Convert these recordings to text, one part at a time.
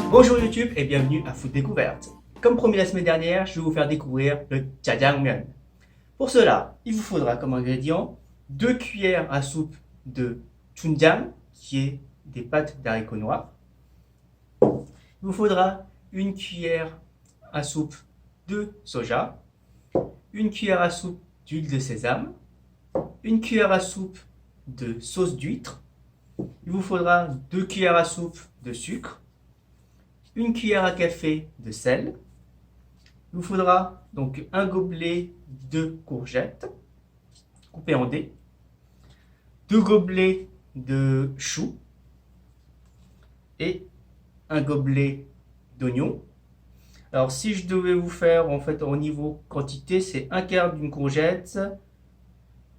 Bonjour YouTube et bienvenue à Food Découverte. Comme promis la semaine dernière, je vais vous faire découvrir le jjajangmyeon. Pour cela, il vous faudra comme ingrédient 2 cuillères à soupe de chunjang, qui est des pâtes d'haricots noirs. Il vous faudra 1 cuillère à soupe de soja, 1 cuillère à soupe d'huile de sésame, 1 cuillère à soupe de sauce d'huître. Il vous faudra 2 cuillères à soupe de sucre, 1 cuillère à café de sel. Il vous faudra donc un gobelet de courgettes coupées en dés, 2 gobelets de choux et un gobelet d'oignons. Alors si je devais vous faire en fait au niveau quantité, c'est un quart d'une courgette,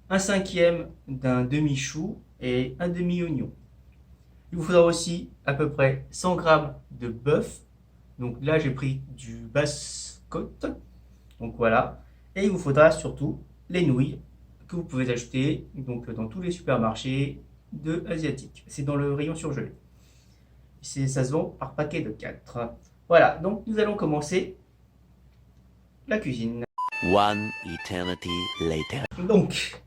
un cinquième d'un demi-chou et un demi-oignon. Il vous faudra aussi à peu près 100 g de bœuf. Donc là, j'ai pris du basse-côte. Donc voilà. Et il vous faudra surtout les nouilles que vous pouvez acheter donc, dans tous les supermarchés asiatiques. C'est dans le rayon surgelé. Ça se vend par paquet de 4. Voilà, donc nous allons commencer la cuisine. One eternity later. Donc,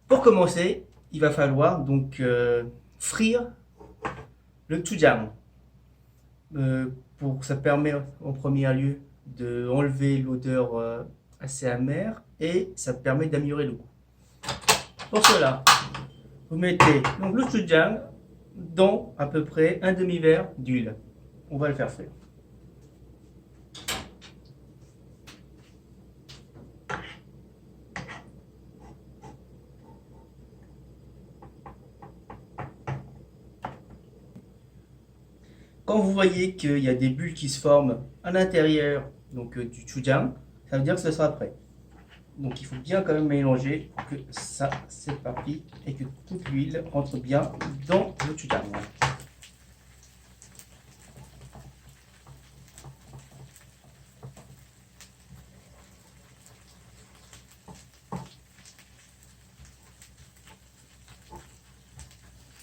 pour commencer, il va falloir donc frire le chujang. Ça permet en premier lieu d'enlever l'odeur assez amère et ça permet d'améliorer le goût. Pour cela, vous mettez donc le chujang dans à peu près un demi-verre d'huile. On va le faire frire. Quand vous voyez qu'il y a des bulles qui se forment à l'intérieur du chujang, ça veut dire que ce sera prêt. Donc il faut bien quand même mélanger pour que ça s'éparpille et que toute l'huile rentre bien dans le chujang.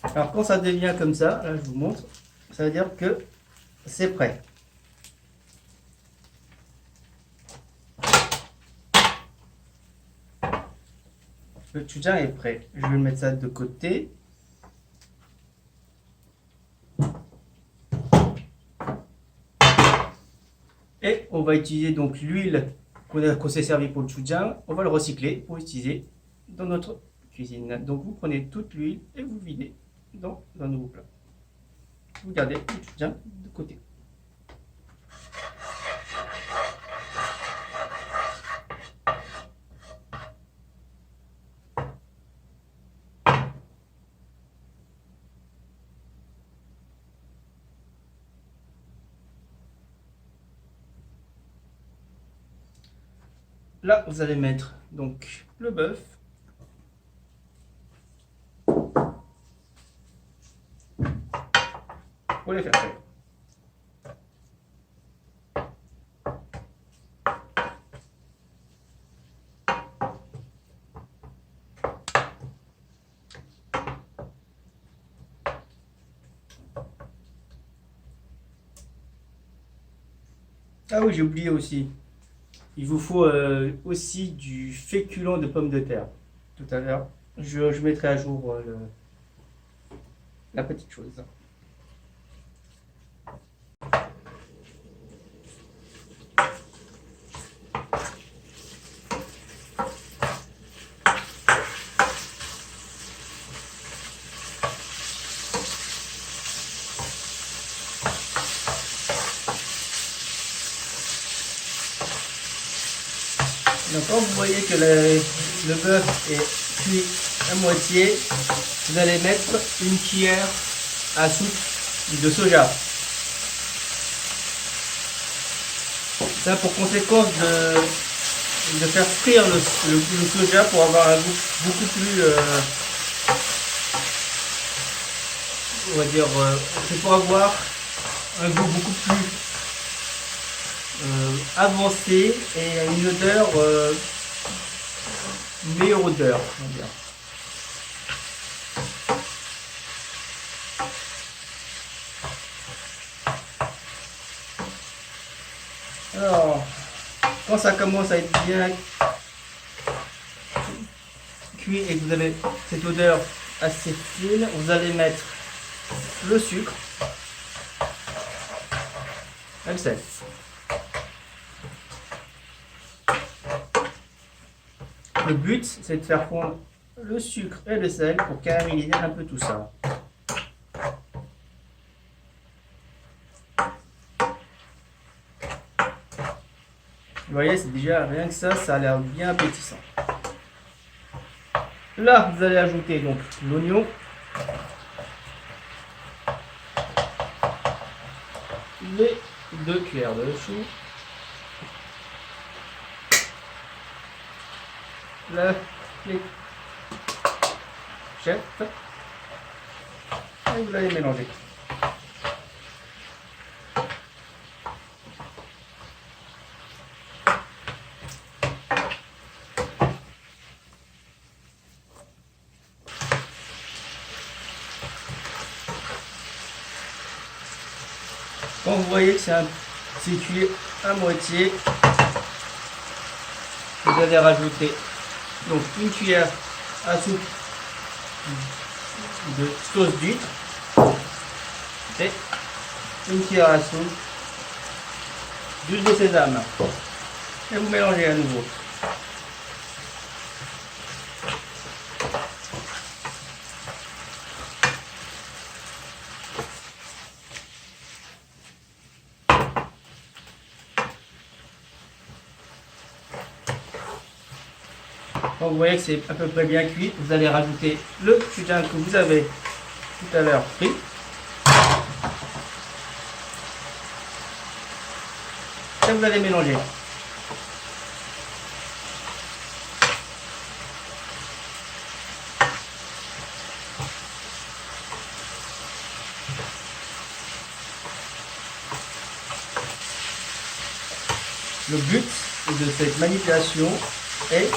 Alors quand ça devient comme ça, là je vous montre, ça veut dire que c'est prêt. Le chujang est prêt. Je vais mettre ça de côté. Et on va utiliser donc l'huile qu'on s'est servi pour le chujang. On va le recycler pour l'utiliser dans notre cuisine. Donc vous prenez toute l'huile et vous videz dans un nouveau plat. Vous gardez le chujang de côté. Là, vous allez mettre donc le bœuf. Pour les faire frire. Ah oui, j'ai oublié aussi. Il vous faut aussi du féculent de pommes de terre. Tout à l'heure, je mettrai à jour la petite chose. Donc quand vous voyez que le bœuf est cuit à moitié, vous allez mettre une cuillère à soupe de soja. Ça a pour conséquence de faire frire le soja pour avoir un goût beaucoup plus, on va dire, c'est pour avoir un goût beaucoup plus avancé et une odeur, une meilleure odeur, on va dire. Quand ça commence à être bien cuit et que vous avez cette odeur assez fine, vous allez mettre le sucre et le sel. Le but, c'est de faire fondre le sucre et le sel pour caraméliser un peu tout ça. Vous voyez, c'est déjà rien que ça a l'air bien appétissant. Là, vous allez ajouter donc l'oignon, les 2 cuillères de chou, les chefs, et vous allez mélanger. Quand vous voyez que c'est cuit à moitié, vous allez rajouter donc une cuillère à soupe de sauce d'huître et une cuillère à soupe d'huile de sésame. Et vous mélangez à nouveau. Quand vous voyez que c'est à peu près bien cuit, vous allez rajouter le jujang que vous avez tout à l'heure pris. Et vous allez mélanger. Le but de cette manipulation est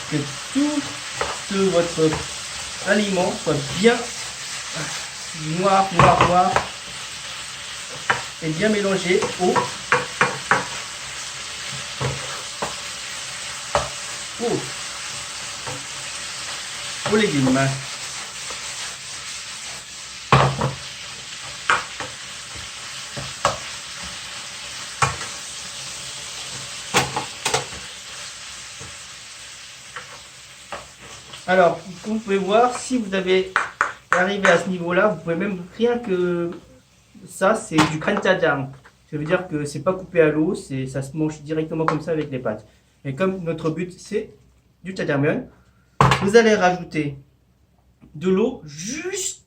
que tout votre aliment soit bien noir et bien mélangé aux légumes. Alors, comme vous pouvez voir, si vous avez arrivé à ce niveau-là, vous pouvez même rien que ça, c'est du kanjajang. Ça veut dire que c'est pas coupé à l'eau, ça se mange directement comme ça avec les pâtes. Et comme notre but c'est du jjajangmyeon, vous allez rajouter de l'eau juste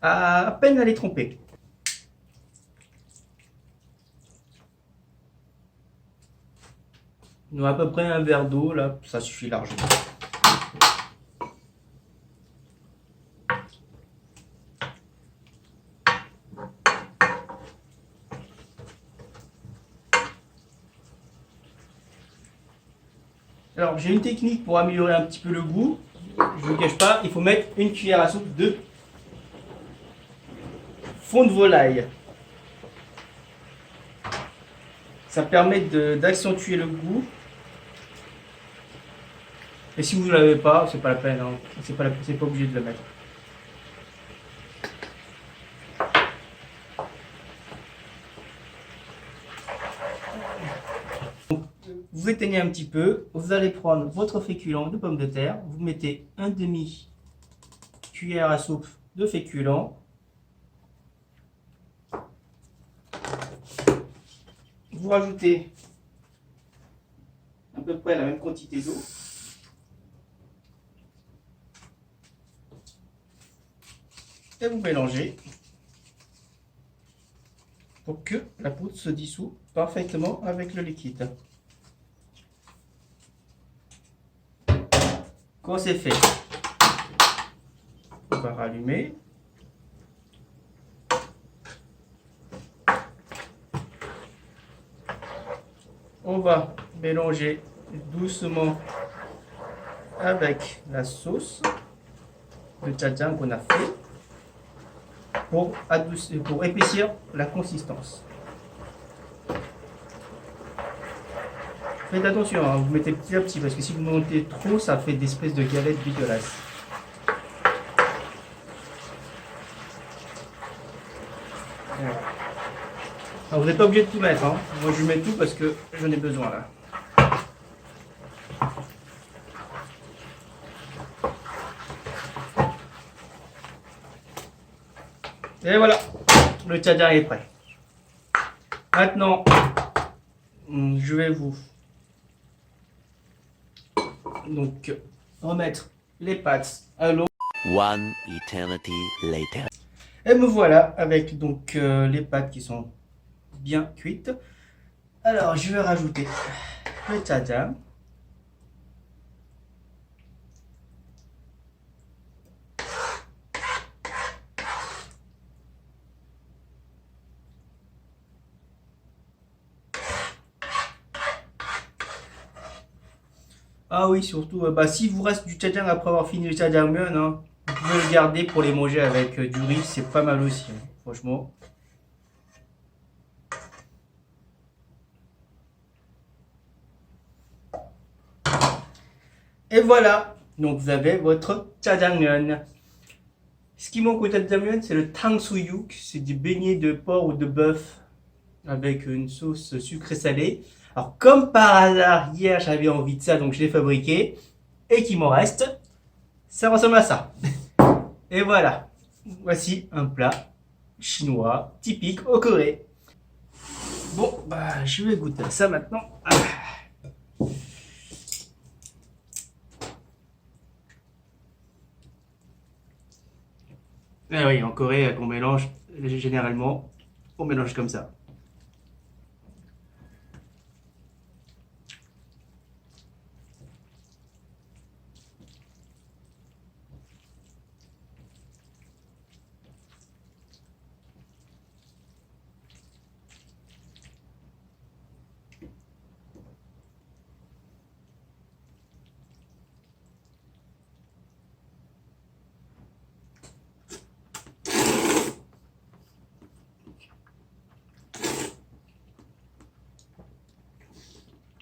à peine à les tremper. Donc à peu près un verre d'eau, là, ça suffit largement. Alors j'ai une technique pour améliorer un petit peu le goût. Je ne vous cache pas, il faut mettre une cuillère à soupe de fond de volaille. Ça permet d'accentuer le goût. Et si vous ne l'avez pas, c'est pas la peine, hein. C'est pas obligé de le mettre. Donc, vous éteignez un petit peu, vous allez prendre votre féculent de pommes de terre, vous mettez un demi cuillère à soupe de féculent. Vous rajoutez à peu près la même quantité d'eau. Et vous mélangez pour que la poudre se dissout parfaitement avec le liquide. Quand c'est fait, on va rallumer. On va mélanger doucement avec la sauce de jjajang qu'on a fait pour épaissir la consistance. Faites attention, hein, vous mettez petit à petit parce que si vous montez trop, ça fait des espèces de galettes dégueulasses. Voilà. Alors, vous n'êtes pas obligé de tout mettre, hein. Moi je mets tout parce que j'en ai besoin là. Et voilà, le tchadjan est prêt. Maintenant, je vais vous donc remettre les pâtes à l'eau. One eternity later. Et me voilà avec donc les pâtes qui sont bien cuites. Alors, je vais rajouter le tchadjan. Ah oui, surtout, si vous reste du tchadjan après avoir fini le tchadjangmyeon, hein, vous pouvez le garder pour les manger avec du riz, c'est pas mal aussi, hein, franchement. Et voilà, donc vous avez votre tchadjangmyeon. Ce qui manque au tchadjangmyeon, c'est le 탕수육, c'est du beignet de porc ou de bœuf avec une sauce sucrée salée. Alors comme par hasard, hier j'avais envie de ça, donc je l'ai fabriqué. Et qu'il m'en reste, ça ressemble à ça. Et voilà, voici un plat chinois typique au Corée. Bon, je vais goûter à ça maintenant. Ah oui, en Corée, on mélange, généralement, on mélange comme ça.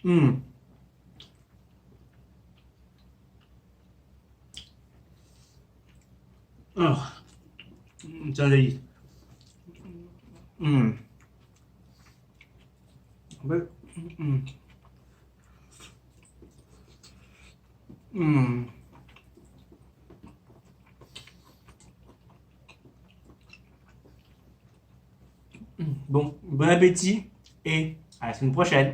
Hum. Oh, c'est un délice. Hum. Ouais. Hum. Hum. Bon, bon appétit et à la semaine prochaine.